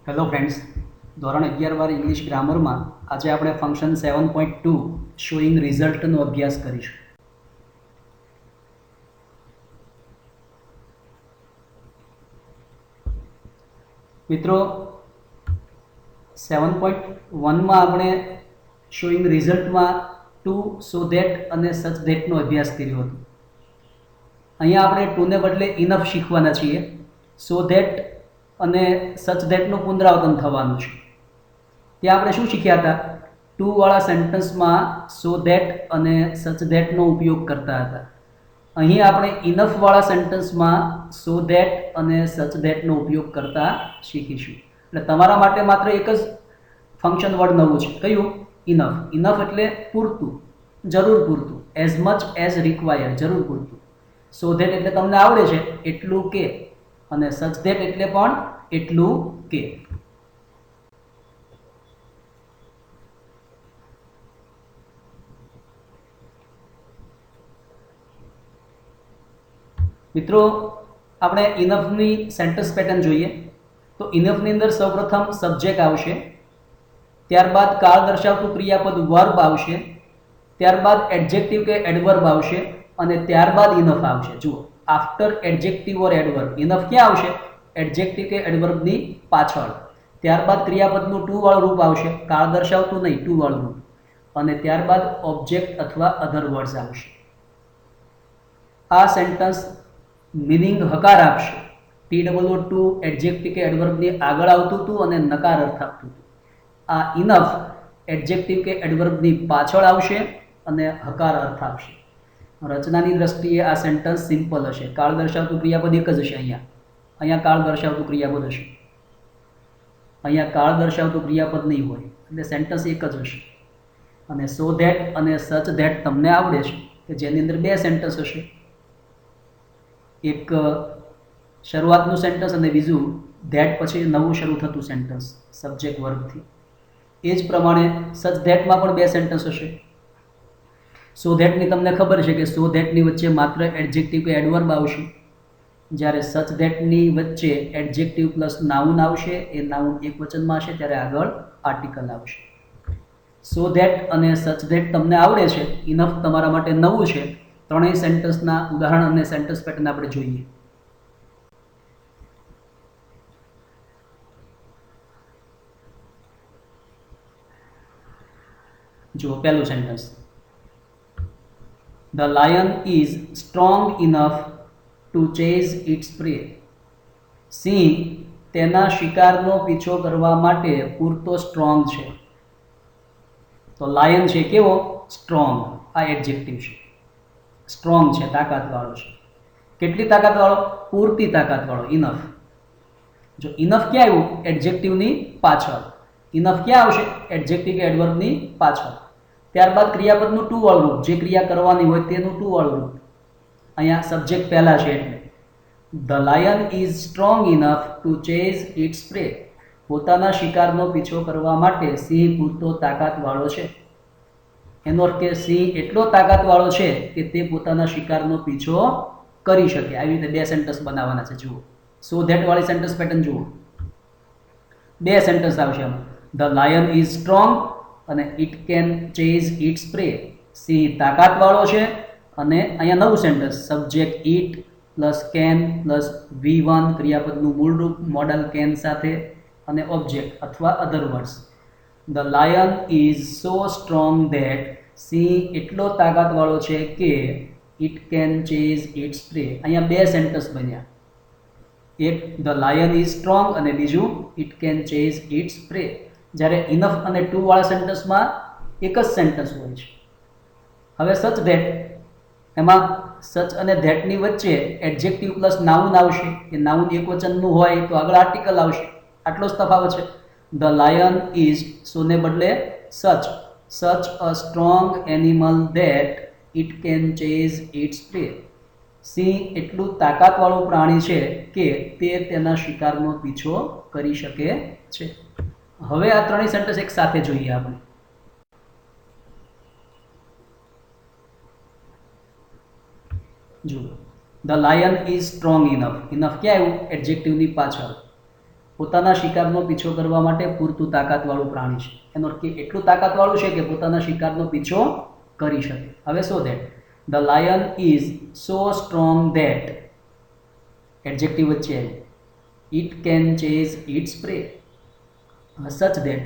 Hello friends, ધોરણ 11 English ગ્રામરમાં આજે આપણે ફંક્શન 7.2 શોઈંગ રિઝલ્ટનો અભ્યાસ કરીશું. મિત્રો, 7.1માં આપણે શોઈંગ રિઝલ્ટમાં ટુ, સો ધેટ અને સચ ધેટનો અભ્યાસ કર્યો હતો. અહીંયા આપણે ટુને બદલે ઇનફ શીખવાના છીએ. સો ધેટ અને સચ ધેટનું પુનરાવર્તન થવાનું છે. ત્યાં આપણે શું શીખ્યા હતા? ટુ વાળા સેન્ટેન્સમાં સો ધેટ અને સચ ધેટનો ઉપયોગ કરતા હતા. અહીં આપણે ઇનફ વાળા સેન્ટેન્સમાં સો ધેટ અને સચ ધેટનો ઉપયોગ કરતા શીખીશું. એટલે તમારા માટે માત્ર એક જ ફંક્શન વર્ડ નવું છે. કયું? ઇનફ. ઇનફ એટલે પૂરતું, જરૂર પૂરતું, એઝ મચ એઝ રિક્વાયર્ડ, જરૂર પૂરતું. સો ધેટ એટલે તમને આવડે છે એટલું કે, અને સચ ધેટ એટલે પણ એટલું કે. મિત્રો, આપણે ઇનફની સેન્ટેન્સ પેટર્ન જોઈએ તો ઇનફની અંદર સૌપ્રથમ સબ્જેક્ટ આવશે, ત્યારબાદ કાળ દર્શાવતું ક્રિયાપદ વર્બ આવશે, ત્યારબાદ એડજેક્ટિવ કે એડવર્બ આવશે અને ત્યારબાદ ઇનફ આવશે. જુઓ, આફ્ટર એડજેક્ટિવ ઓર એડવર્બ ઇનફ ક્યાં આવશે? એડજેક્ટિવ કે એડવર્બની પાછળ. ત્યારબાદ ક્રિયાપદનું ટુ વાળું રૂપ આવશે, કાળ દર્શાવતું નહીં, ટુ વાળું રૂપ, અને ત્યારબાદ ઓબ્જેક્ટ અથવા અધર વર્ડ્સ આવશે. આ સેન્ટેન્સ મિનિંગ હકાર આપશે. TWO2 એડજેક્ટિવ કે એડવર્બની આગળ આવતું હતું અને નકાર અર્થ આપતું હતું. આ ઇનફ એડજેક્ટિવ કે એડવર્બની પાછળ આવશે અને હકાર અર્થ આપશે. રચનાની દ્રષ્ટિએ આ સેન્ટેન્સ સિમ્પલ હશે. કાળ દર્શાવતું ક્રિયાપદ એક જ હશે. અહીંયા કાળ દર્શાવતું ક્રિયાપદ હશે, અહીંયા કાળ દર્શાવતું ક્રિયાપદ નહીં હોય, એટલે સેન્ટેન્સ એક જ હશે. અને સો ધેટ અને સચ ધેટ તમને આવડે છે કે જેની અંદર બે સેન્ટેન્સ હશે, એક શરૂઆતનું સેન્ટેન્સ અને બીજું ધેટ પછી નવું શરૂ થતું સેન્ટેન્સ સબ્જેક્ટ વર્બથી. એ જ પ્રમાણે સચ ધેટમાં પણ બે સેન્ટેન્સ હશે. સો ધેટની તમને ખબર છે કે સો ધેટની વચ્ચે માત્ર એડજેક્ટિવ કે એડવર્બ આવશે, જ્યારે સચ ધેટની વચ્ચે એડજેક્ટિવ પ્લસ નાઉન આવશે. એ નાઉન એક વચનમાં હશે ત્યારે આગળ આર્ટિકલ આવશે. સો ધેટ અને સચ ધેટ તમને આવડે છે, ઇનફ તમારા માટે નવું છે. ત્રણેય સેન્ટેન્સના ઉદાહરણ અને સેન્ટેન્સ પેટર્ન આપણે જોઈએ. જો પહેલું sentence, the lion is strong enough to chase its prey. સિંહ તેના શિકારનો પીછો કરવા માટે પૂરતો સ્ટ્રોંગ છે. તો લાયન છે કેવો? સ્ટ્રોંગ. આ એડજેક્ટિવ છે. સ્ટ્રોંગ છે, તાકાતવાળો છે. કેટલી તાકાતવાળો? પૂરતી તાકાતવાળો, ઇનફ. જો ઇનફ ક્યાં આવ્યું? એડજેક્ટિવની પાછળ. ઇનફ ક્યાં આવશે? એડજેક્ટિવ કે એડવર્બની પાછળ. ત્યારબાદ ક્રિયાપદનું ટુ વાળું રૂપ, જે ક્રિયા કરવાની હોય તેનું ટુ વાળું રૂપ. અહીંયા સબ્જેક્ટ પહેલા છે એટલે the lion is strong enough to chase its prey. પોતાના શિકારનો પીછો કરવા માટે સિંહ પૂરતો તાકાતવાળો છે. એનો અર્થ કે સિંહ એટલો તાકાતવાળો છે કે તે પોતાના શિકારનો પીછો કરી શકે. આવી રીતે બે સેન્ટેન્સ બનાવવાના છે. જુઓ, સો ધેટ વાળી સેન્ટેન્સ પેટર્ન જુઓ. બે સેન્ટેન્સ આવશે આમાં. ધ લાયન ઇઝ સ્ટ્રોંગ અને it can chase its prey. સિંહ તાકાતવાળો છે. અને અહીંયા નવું sentence, subject it plus can plus V1 ક્રિયાપદનું મૂળ રૂપ મોડલ કેન સાથે અને ઓબ્જેક્ટ અથવા other words. The lion is so strong that, સિંહ એટલો તાકાતવાળો છે કે it can chase its prey. અહીંયા બે સેન્ટેન્સ બન્યા, એક ધ લાયન ઇઝ સ્ટ્રોંગ અને બીજું ઇટ કેન ચેઝ ઇટ્સ પ્રે. જ્યારે ઇનફ અને ટુ વાળા સેન્ટેન્સમાં એક જ સેન્ટેન્સ હોય છે. હવે સચ ધેટ, એમાં સચ અને ધેટની વચ્ચે એડજેક્ટિવ પ્લસ નાઉન આવશે. એ નાઉન એક વચનનું હોય તો આગળ આર્ટિકલ આવશે. આટલો જ તફાવત છે. ધ લાયન ઇઝ, સોને બદલે such a strong animal that it can chase its prey. સિંહ એટલું તાકાતવાળું પ્રાણી છે કે તે તેના શિકારનો પીછો કરી શકે છે. હવે આ ત્રણેય સેન્ટેન્સ એક સાથે જોઈએ આપણે. જુઓ, the lion is strong enough. Enough ક્યાં આવ્યું? એડજેક્ટિવની પાછળ. પોતાના શિકારનો પીછો કરવા માટે પૂરતું તાકાતવાળું પ્રાણી છે. એનો અર્થ કે એટલું તાકાતવાળું છે કે પોતાના શિકારનો પીછો કરી શકે. હવે so that the lion is so strong that, adjective વચ્ચે it can chase its prey. Such that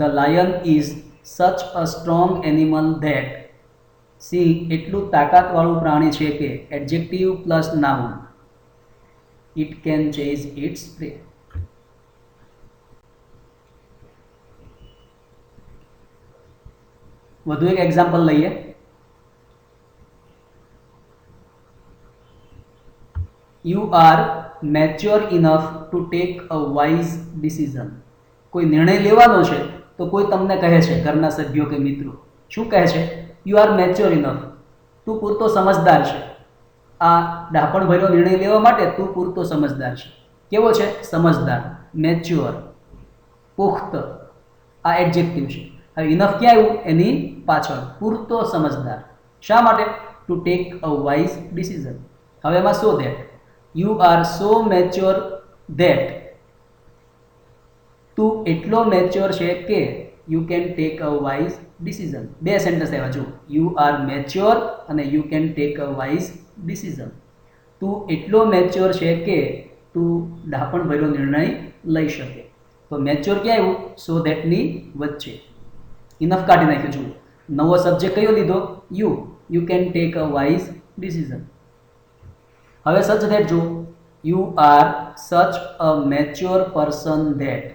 the lion is such a strong animal that, સિંહ એટલું તાકાતવાળું પ્રાણી છે કે adjective plus noun it can chase its prey. વધુ એક example લઈએ. You are mature enough to take a wise decision. કોઈ નિર્ણય લેવાનો છે તો કોઈ તમને કહે છે, ઘરના સભ્યો કે મિત્રો શું કહે છે? યુ આર મેચ્યોર ઇનફ, તું પૂરતો સમજદાર છે. આ ડાપણ ભર્યો નિર્ણય લેવા માટે તું પૂરતો સમજદાર છે. કેવો છે? સમજદાર, મેચ્યોર, પુખ્ત. આ એડજેક્ટિવ છે. હવે ઇનફ ક્યાં આવ્યું? એની પાછળ પૂરતો સમજદાર. શા માટે? Two take a wise decision. હવે એમાં so that you are so mature that, તું એટલો મેચ્યોર છે કે you can take a wise decision. બે સેન્ટેન્સ આવ્યા જો, યુ આર મેચ્યોર અને you can take a wise decision. તું એટલો મેચ્યોર છે કે તું ડાપણ ભર્યો નિર્ણય લઈ શકે. તો મેચ્યોર ક્યાં આવ્યું? સો ધેટની વચ્ચે. ઇનફ કાઢી નાખ્યું. જુઓ, નવો સબ્જેક્ટ કયો લીધો? You. You can take a wise decision. હવે સચ ધેટ જો, you are such a mature person that,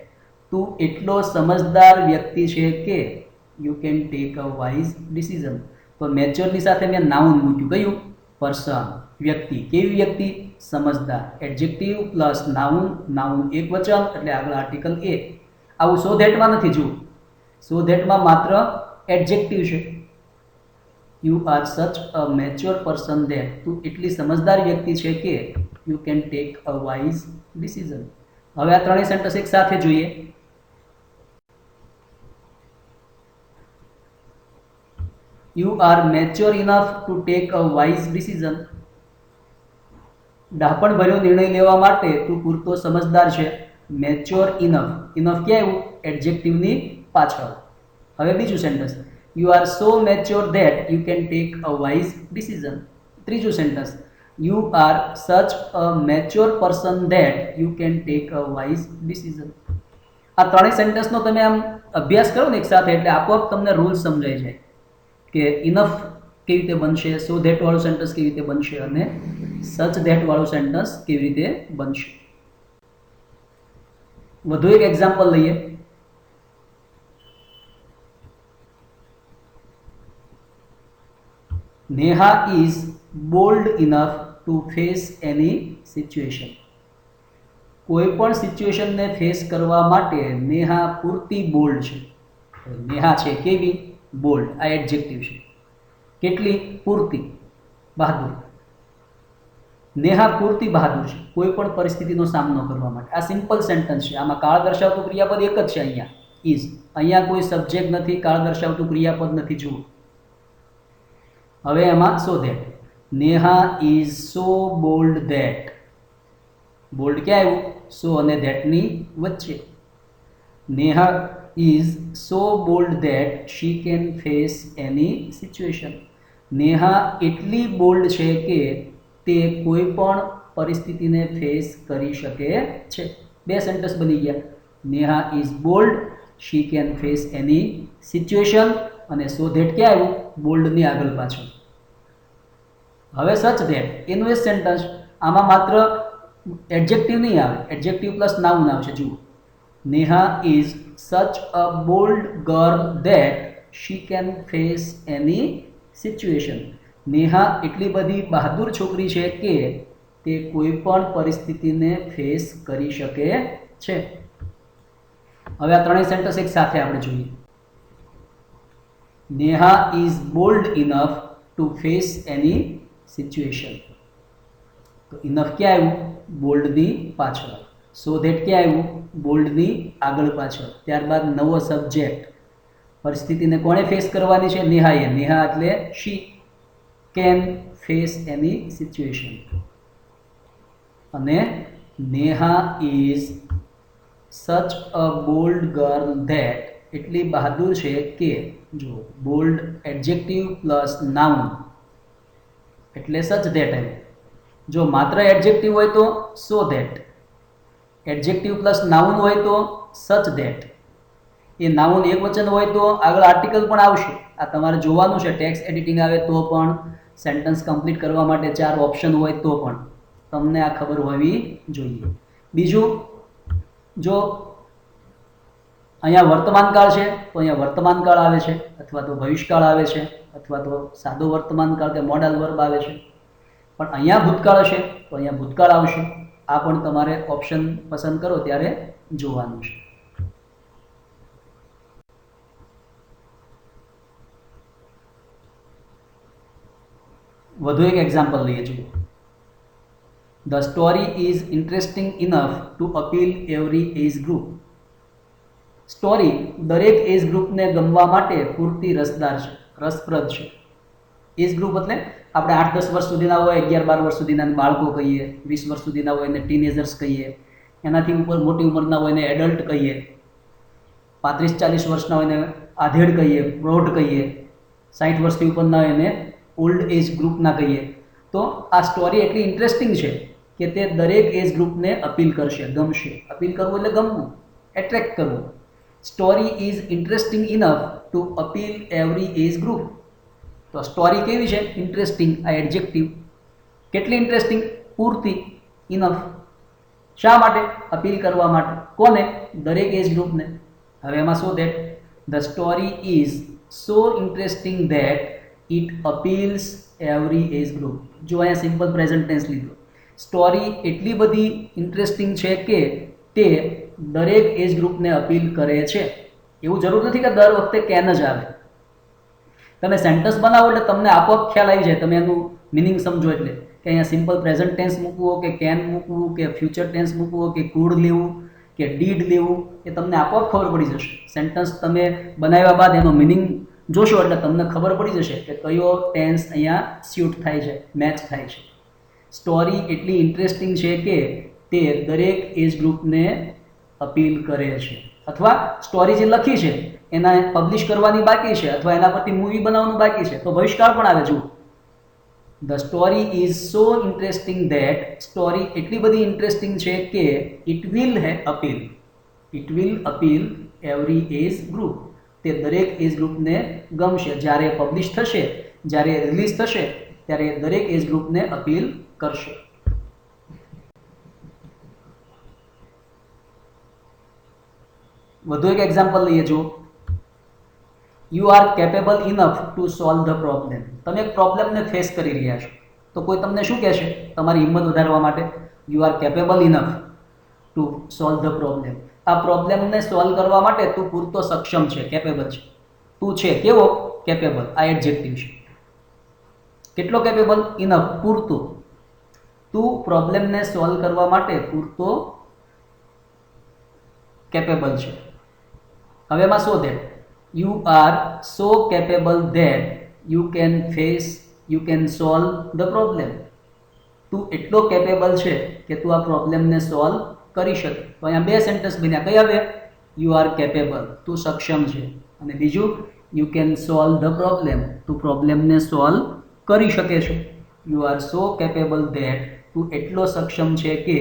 તું એટલો સમજદાર વ્યક્તિ છે કે you can take a wise decision. તો મેચ્યોરની સાથે મેં નાઉન મૂક્યું. કયું? પર્સન, વ્યક્તિ. કેવી વ્યક્તિ? સમજદાર. એડજેક્ટિવ પ્લસ નાઉન, નાઉન એક વચન એટલે આગળ આર્ટિકલ એ. આવું સો ધેટમાં નથી. જુઓ, સો ધેટમાં માત્ર એડજેક્ટિવ છે. You are such a mature person that, તું એટલી સમજદાર વ્યક્તિ છે કે you can take a wise decision. હવે આ ત્રણેય સેન્ટેન્સ એક સાથે જોઈએ. You are mature enough to take a wise decision. ડાપણ ભર્યો નિર્ણય લેવા માટે તું પૂરતો સમજદાર છે. Mature enough. ઇનફ ક્યાં આવ્યું? એડજેક્ટિવની પાછળ. હવે બીજું sentence, you are so mature that you can take a wise decision. ત્રીજું sentence, you are such a mature person that you can take a wise decision. આ ત્રણેય સેન્ટેન્સનો તમે આમ અભ્યાસ કરો ને એક સાથે એટલે આપોઆપ તમને રૂલ્સ સમજાય જાય કે ઇનફ કેવી રીતે બનશે, સો ધેટ વાળું સેન્ટેન્સ કેવી રીતે બનશે અને સચ ધેટ વાળું સેન્ટેન્સ કેવી રીતે બનશે. વધુ એક એક્ઝામ્પલ લઈએ. Neha is bold enough to face any situation. કોઈ પણ સિચ્યુએશનને ફેસ કરવા માટે નેહા પૂરતી બોલ્ડ છે. નેહા છે કેવી? બોલ્ડ. આ એડજેક્ટિવ છે. કેટલી? પૂરતી. બહાદુર. નેહા પૂરતી બહાદુર છે કોઈ પણ પરિસ્થિતિનો સામનો કરવા માટે. આ સિમ્પલ સેન્ટેન્સ છે. આમાં કાળ દર્શાવતું ક્રિયાપદ એક જ છે. અહીંયા ઇઝ. અહીંયા કોઈ સબ્જેક્ટ નથી, કાળ દર્શાવતું ક્રિયાપદ નથી. જુઓ, હવે એમાં so that Neha is so bold that. Bold ક્યાં આવ્યું? સો અને ધેટની વચ્ચે. Neha is so bold that she can face any situation. Neha એટલી બોલ્ડ છે કે તે કોઈ પણ પરિસ્થિતિને ફેસ કરી શકે છે. બે સેન્ટેન્સ બની ગયા. Neha is bold, she can face any situation અને સો ધેટ ક્યાં આવ્યું? બોલ્ડની આગળ પાછળ. હવે સચ ધેટ એનું એ સેન્ટેન્સ. આમાં માત્ર એડજેક્ટિવ નહીં આવે, એડજેક્ટિવ પ્લસ નાઉન આવશે. જુઓ, Neha is such a bold girl that she can face any situation. Neha એટલી બધી બહાદુર છોકરી છે કે તે કોઈ પણ પરિસ્થિતિને ફેસ કરી શકે છે. હવે આ ત્રણેય સેન્ટેન્સ એક સાથે આપણે જોઈએ. Neha is bold enough to face any situation. તો ઇનફ ક્યાં આવ્યું? બોલ્ડની પાછળ. સો ધેટ ક્યાં આવ્યું? બોલ્ડની આગળ પાછળ. ત્યારબાદ નવો સબ્જેક્ટ. પરિસ્થિતિને કોણે ફેસ કરવાની છે? નેહાએ. નેહા એટલે she can face any situation. અને Neha is such a bold girl that એટલી બહાદુર છે કે, જો બોલ્ડ એડજેક્ટિવ પ્લસ નાઉન એટલે સચ ધેટ આવ્યું. જો માત્ર એડજેક્ટિવ હોય તો so that, adjective plus noun હોય તો સચ ધેટ, એ નાઉન એક વચન હોય તો આગળ આર્ટિકલ પણ આવશે. આ તમારે જોવાનું છે. ટેક્સ્ટ એડિટિંગ આવે તો પણ, સેન્ટેન્સ કમ્પ્લીટ કરવા માટે 4 ઓપ્શન હોય તો પણ તમને આ ખબર હોવી જોઈએ. બીજું, જો અહીંયા વર્તમાનકાળ છે તો અહીંયા વર્તમાનકાળ આવે છે, અથવા તો ભવિષ્યકાળ આવે છે, અથવા તો સાદો વર્તમાનકાળ કે મોડલ વર્બ આવે છે. પણ અહીંયા ભૂતકાળ હશે તો અહીંયા ભૂતકાળ આવશે. આ પણ તમારે ઓપ્શન પસંદ કરો ત્યારે જોવાનું છે. વધુ એક એક્ઝામ્પલ લઈએ જુઓ. The story is interesting enough to appeal every age group. Story દરેક એજ ગ્રુપને ગમવા માટે પૂરતી રસદાર છે, રસપ્રદ છે. એજ ગ્રુપ એટલે આપણે 8-10 વર્ષ સુધીના હોય, 11-12 વર્ષ સુધીના બાળકો કહીએ, 20 વર્ષ સુધીના હોય એને ટીનેજર્સ કહીએ, એનાથી ઉપર મોટી ઉંમરના હોય એને એડલ્ટ કહીએ, 35-40 વર્ષના હોય એને આધેડ કહીએ, પ્રૌઢ કહીએ, 60 વર્ષથી ઉપરના હોય એને ઓલ્ડ એજ ગ્રુપના કહીએ. તો આ સ્ટોરી એટલી ઇન્ટરેસ્ટિંગ છે કે તે દરેક એજ ગ્રુપને અપીલ કરશે, ગમશે. અપીલ કરવું એટલે ગમવું, એટ્રેક્ટ કરવું. Story is interesting enough to appeal every age group. તો સ્ટોરી કેવી છે? ઇન્ટરેસ્ટિંગ. આ એડજેક્ટિવ. કેટલી ઇન્ટરેસ્ટિંગ? પૂરતી. ઇનફ. શા માટે? અપીલ કરવા માટે. કોને? દરેક એજ ગ્રુપને. હવે એમાં શું that? The story is so interesting that it appeals every age group. જો અહીંયા સિમ્પલ પ્રેઝન્ટ ટેન્સ લીધો. સ્ટોરી એટલી બધી ઇન્ટરેસ્ટિંગ છે કે તે દરેક એજ ગ્રુપને અપીલ કરે છે. એવું જરૂર નથી કે દર વખતે કેન જ આવે. તમે સેન્ટેન્સ બનાવો એટલે તમને આપોઆપ ખ્યાલ આવી જાય, તમે એનું મિનિંગ સમજો એટલે કે અહીંયા સિમ્પલ પ્રેઝન્ટ ટેન્સ મૂકવો કે કેન મૂકવું કે ફ્યુચર ટેન્સ મૂકવો કે કુડ લેવું કે ડીડ લેવું, એ તમને આપોઆપ ખબર પડી જશે. સેન્ટેન્સ તમે બનાવ્યા બાદ એનો મિનિંગ જોશો એટલે તમને ખબર પડી જશે કે કયો ટેન્સ અહીંયા સ્યુટ થાય છે, મેચ થાય છે. સ્ટોરી એટલી ઇન્ટરેસ્ટિંગ છે કે તે દરેક એજ ગ્રુપને અપીલ કરે છે. અથવા સ્ટોરી જે લખી છે એના પબ્લિશ કરવાની બાકી છે, અથવા એના પરથી મૂવી બનાવવાનું બાકી છે, તો ભવિષ્યકાળ પણ આવે. જુઓ, the story is so interesting that, story એટલી બધી ઇન્ટરેસ્ટિંગ છે કે it will appeal, it will appeal every age group. તે દરેક એજ ગ્રુપને ગમશે. જ્યારે પબ્લિશ થશે, જ્યારે રિલીઝ થશે ત્યારે દરેક એજ ગ્રુપને અપીલ કરશે. વધુ એક એક્ઝામ્પલ લઈએ. જો you are capable enough to solve the problem. તમે એક પ્રોબ્લેમને ફેસ કરી રહ્યા છો તો કોઈ તમને શું કહેશે તમારી હિંમત વધારવા માટે? You are capable enough to solve the problem. આ પ્રોબ્લેમને સોલ્વ કરવા માટે તું પૂરતો સક્ષમ છે, કેપેબલ છે. તું છે કેવો? કેપેબલ. આ એડજેક્ટિવ છે. કેટલો કેપેબલ? ઇનફ, પૂરતો. તું પ્રોબ્લેમને સોલ્વ કરવા માટે પૂરતો કેપેબલ છે. હવે એમાં so that, you are so capable that you can solve the problem. તું એટલો કેપેબલ છે કે તું આ પ્રોબ્લેમને સોલ્વ કરી શકે. તો અહીંયા બે સેન્ટેન્સ બન્યા. કયા બે? યુ આર કેપેબલ, તું સક્ષમ છે, અને બીજું you can solve the problem, તું પ્રોબ્લેમને સોલ્વ કરી શકે છે. You are so capable that, તું એટલો સક્ષમ છે કે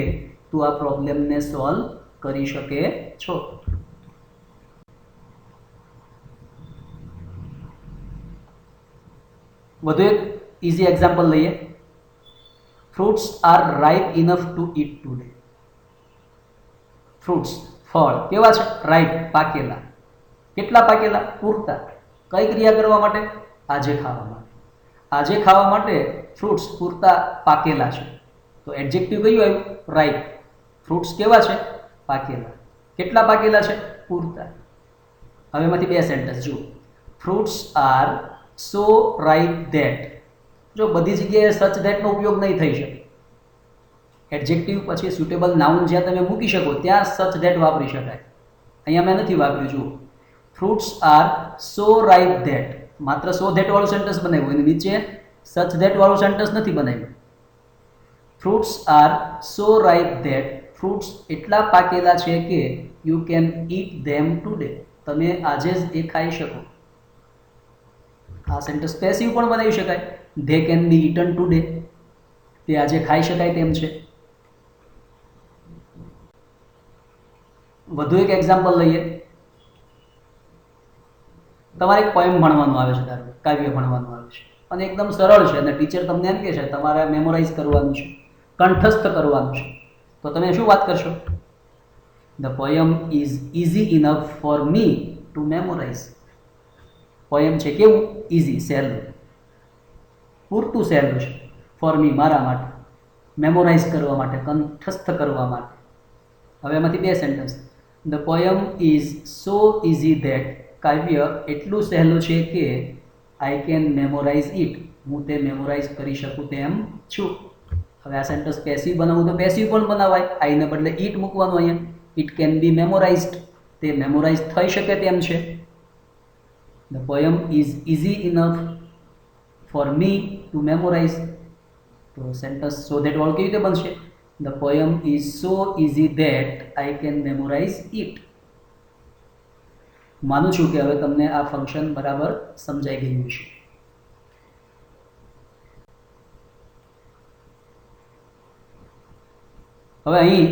તું આ પ્રોબ્લેમને સોલ્વ કરી શકે છો. વધુ એક ઇઝી એક્ઝામ્પલ લઈએ. Fruits are ripe enough to eat today. Fruits, ફળ કેવા છે? રાઇપ, પાકેલા. કેટલા પાકેલા? પૂરતા. કઈ ક્રિયા કરવા માટે? આજે ખાવા માટે. આજે ખાવા માટે ફ્રૂટ્સ પૂરતા પાકેલા છે. તો એડજેક્ટિવ કયું આવ્યું? રાઇપ. ફ્રૂટ્સ કેવા છે? પાકેલા. કેટલા પાકેલા છે? પૂરતા. હવે એમાંથી બે સેન્ટેન્સ જુઓ. Fruits are so ripe that. જો બધી જગ્યાએ સચ ધેટનો ઉપયોગ નહીં થઈ શકે. એડજેક્ટિવ પછી સુટેબલ નાઉન જ્યાં તમે મૂકી શકો ત્યાં સચ ધેટ વાપરી શકાય. અહીંયા મેં નથી વાપર્યું. જુઓ, fruits are so ripe that. માત્ર સો ધેટ વાળું સેન્ટેન્સ બનાવ્યું, એની નીચે સચ ધેટ વાળું સેન્ટેન્સ નથી બનાવ્યું. Fruits are so ripe that fruits એટલા પાકેલા છે કે you can eat them today, તમે આજે જ એ ખાઈ શકો. આ સેન્ટેન્સ પેસિવ પણ બનાવી શકાય. They can be eaten today, તે આજે ખાઈ શકાય તેમ છે. વધુ એક એક્ઝામ્પલ લઈએ. તમારે એક પોએમ ભણવાનું આવે છે, ધારો કાવ્ય ભણવાનું આવે છે, અને એકદમ સરળ છે અને ટીચર તમને એમ કહે છે તમારે મેમોરાઇઝ કરવાનું છે, કંઠસ્થ કરવાનું છે, તો તમે શું વાત કરશો? The poem is easy enough for me to memorise. Poem છે કેવું? ઇઝી, સહેલું, પૂરતું સહેલું છે ફોર મી, મારા માટે, મેમોરાઇઝ કરવા માટે, કંઠસ્થ કરવા માટે. હવે એમાંથી બે sentence. The poem is so easy that, કાવ્ય એટલું સહેલું છે કે આઈ કેન મેમોરાઇઝ ઇટ, હું તે મેમોરાઇઝ કરી શકું તેમ છું. હવે આ સેન્ટેન્સ પેસિવ બનાવવું તો પેસિવ પણ બનાવાય, આઈને બદલે ઇટ મૂકવાનું અહીંયા. ઇટ કેન બી મેમોરાઇઝડ, તે મેમોરાઇઝ થઈ શકે તેમ છે. The poem is easy enough for me to memorise. તો સેન્ટેન્સ સો ધેટ વાળું કેવી રીતે બનશે? The poem is so easy that I can memorise it. માનું છું કે હવે તમને આ ફંક્શન બરાબર સમજાઈ ગયું છે. હવે અહીં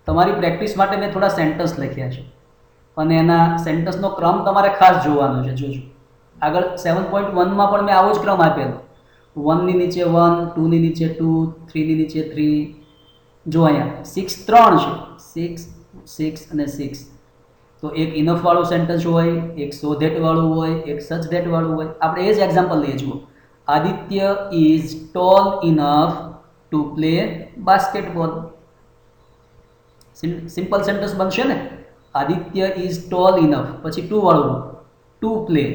તમારી પ્રેક્ટિસ માટે મેં થોડા સેન્ટેન્સ લખ્યા છે અને એના સેન્ટેન્સનો ક્રમ તમારે ખાસ જોવાનો છે. જોજો આગળ 7.1માં પણ મેં આવો જ ક્રમ આપેલો. 1ની નીચે 1, 2ની નીચે 2, 3ની નીચે 3. જો અહીંયા 6 3 છે, 6 6 અને 6. તો એક ઇનફ વાળું સેન્ટેન્સ હોય, એક સો ધેટ વાળું હોય, એક સચ ધેટ વાળું હોય. આપણે એ જ એક્ઝામ્પલ લઈએ. જુઓ, Aditya is tall enough to play basketball. Simple sentence બનશે ને. આદિત્ય ઇઝ ટોલ ઇનફ, પછી ટુ વાળું, ટુ પ્લે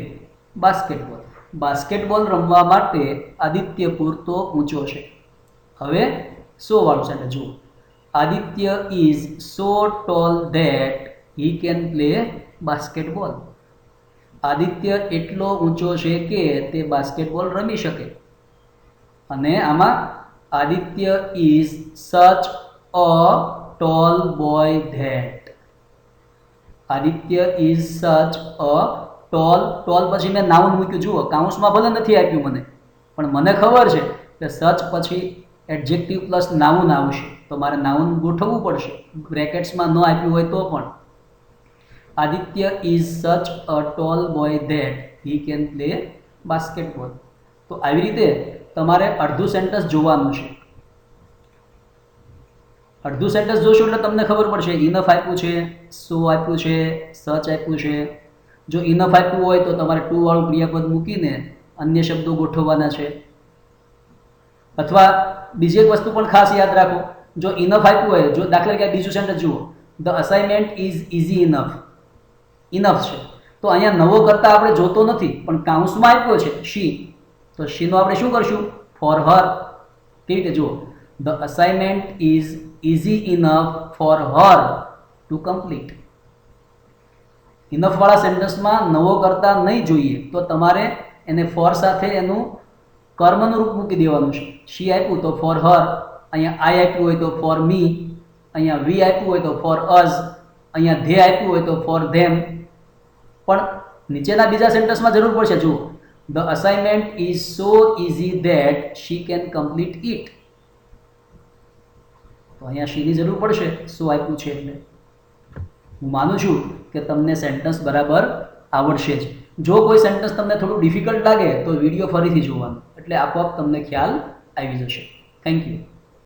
બાસ્કેટબોલ. બાસ્કેટબોલ રમવા માટે આદિત્ય પૂરતો ઊંચો છે. હવે સો વાળું સેન્ટેન્સ જુઓ, Aditya is so tall that he can play basketball. Aditya એટલો ઊંચો છે કે તે બાસ્કેટબોલ રમી શકે. અને આમાં Aditya is such a tall boy that. Aditya is such a tall, toll પછી મેં નાઉન મૂક્યું. જુઓ, કાઉન્સમાં ભલે નથી આપ્યું મને, પણ મને ખબર છે કે સચ પછી એડજેક્ટિવ પ્લસ નાઉન આવશે, તો મારે નાઉન ગોઠવવું પડશે. બ્રેકેટ્સમાં ન આપ્યું હોય તો પણ. Aditya is such a tall boy that he can play basketball. તો આવી રીતે તમારે અડધું સેન્ટેન્સ જોવાનું છે. અડધું સેન્ટેન્સ જોશો એટલે તમને ખબર પડશે ઇનફ આપ્યું છે, સો આપ્યું છે, સચ આપ્યું છે. જો ઇનફ આપ્યું હોય તો તમારે ટુ વાળું ક્રિયાપદ મૂકીને અન્ય શબ્દો ગોઠવવાના છે. અથવા બીજી એક વસ્તુ પણ ખાસ યાદ રાખો, જો ઇનફ આપ્યું હોય, જો દાખલા કે બીજું સેન્ટેન્સ જુઓ, the assignment is easy enough. Enough છે તો અહીંયા નવો કરતા આપણે જોતો નથી, પણ કાઉન્સમાં આપ્યો છે શી, તો શીનો આપણે શું કરશું? For her. કેવી રીતે? જુઓ, the assignment is easy enough for her to complete. Enough વાળા સેન્ટેન્સમાં નવો કરતા નહીં જોઈએ, તો તમારે એને ફોર સાથે એનું કર્મનું રૂપ મૂકી દેવાનું છે. શી આપ્યું તો ફોર હર, અહીંયા આઈ આપ્યું હોય તો ફોર મી, અહીંયા વી આપ્યું હોય તો ફોર અઝ, અહીંયા ધે આપ્યું હોય તો ફોર ધેમ. પણ નીચેના બીજા સેન્ટેન્સમાં જરૂર પડશે. જુઓ, the assignment is so easy that she can complete it. તો અહીંયા શીની જરૂર પડશે, સો આપ્યું છે એટલે. હું માનું છું કે તમને સેન્ટેન્સ બરાબર આવડશે જ. જો કોઈ સેન્ટેન્સ તમને થોડું ડિફિકલ્ટ લાગે તો વિડીયો ફરીથી જોવાનું, એટલે આપોઆપ તમને ખ્યાલ આવી જશે. Thank you.